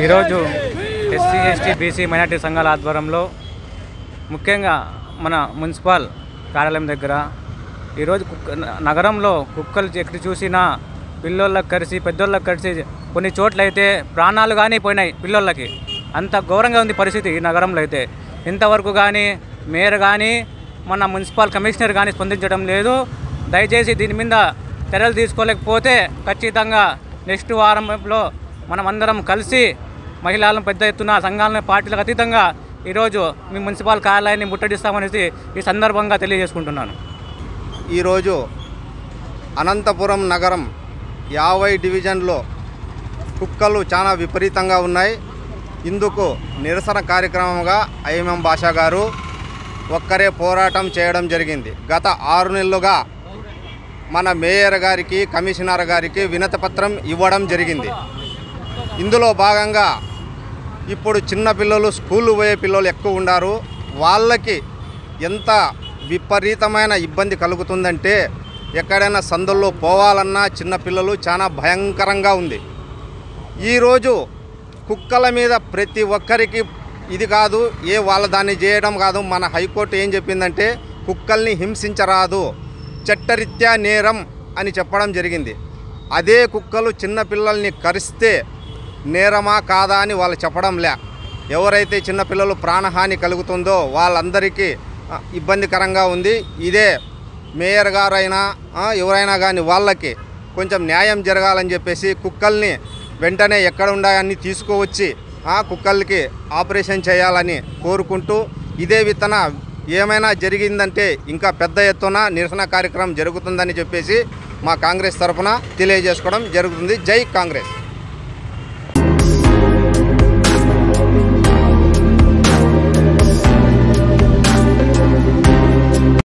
ఈరోజు SC ST BC minority సంఘాల ఆధ్వర్యంలో ముఖ్యంగా మన మున్సిపల్ కార్యాలయం దగ్గర ఈరోజు నగరంలో కుక్కలు ఎక్కడ చూసినా పిల్లోళ్ళకి కరిసి పెద్దోళ్ళకి కరిసి కొన్ని చోట్లయితే ప్రాణాలు కానీ పోయినాయి పిల్లోళ్ళకి. అంత ఘోరంగా ఉంది పరిస్థితి ఈ నగరంలో అయితే. ఇంతవరకు కానీ మేయర్ కానీ మన మున్సిపల్ కమిషనర్ కానీ స్పందించడం లేదు. దయచేసి దీని మీద చర్యలు తీసుకోలేకపోతే ఖచ్చితంగా నెక్స్ట్ వారంలో మనం అందరం కలిసి మహిళలను పెద్ద ఎత్తున సంఘాలను పార్టీలకు అతీతంగా ఈరోజు మీ మున్సిపల్ కార్యాలయాన్ని ముట్టడిస్తామనేసి ఈ సందర్భంగా తెలియజేసుకుంటున్నాను. ఈరోజు అనంతపురం నగరం 50 డివిజన్లో కుక్కలు చాలా విపరీతంగా ఉన్నాయి. ఇందుకు నిరసన కార్యక్రమంగా ఐఎంఎం భాషా గారు ఒక్కరే పోరాటం చేయడం జరిగింది. గత 6 నెలలుగా మన మేయర్ గారికి కమిషనర్ గారికి వినతిపత్రం ఇవ్వడం జరిగింది. ఇందులో భాగంగా ఇప్పుడు చిన్నపిల్లలు స్కూలు పోయే పిల్లలు ఎక్కువ ఉన్నారు. వాళ్ళకి ఎంత విపరీతమైన ఇబ్బంది కలుగుతుందంటే ఎక్కడైనా సందుల్లో పోవాలన్నా చిన్నపిల్లలు చాలా భయంకరంగా ఉంది. ఈరోజు కుక్కల మీద ప్రతి ఒక్కరికి ఇది కాదు, వాళ్ళ దాన్ని చేయడం కాదు. మన హైకోర్టు ఏం చెప్పిందంటే కుక్కల్ని హింసించరాదు, చట్టరీత్యా నేరం అని చెప్పడం జరిగింది. అదే కుక్కలు చిన్నపిల్లల్ని కరిస్తే నేరమా కాదా అని వాళ్ళు చెప్పడం లే. ఎవరైతే చిన్నపిల్లలు ప్రాణహాని కలుగుతుందో వాళ్ళందరికీ ఇబ్బందికరంగా ఉంది. ఇదే మేయర్ గారైనా ఎవరైనా కానీ వాళ్ళకి కొంచెం న్యాయం జరగాలని చెప్పేసి కుక్కల్ని వెంటనే ఎక్కడ ఉన్నాయని తీసుకువచ్చి కుక్కలకి ఆపరేషన్ చేయాలని కోరుకుంటూ, ఇదే విత్తన ఏమైనా జరిగిందంటే ఇంకా పెద్ద ఎత్తున నిరసన కార్యక్రమం జరుగుతుందని చెప్పేసి మా కాంగ్రెస్ తరఫున తెలియజేసుకోవడం జరుగుతుంది. జై కాంగ్రెస్.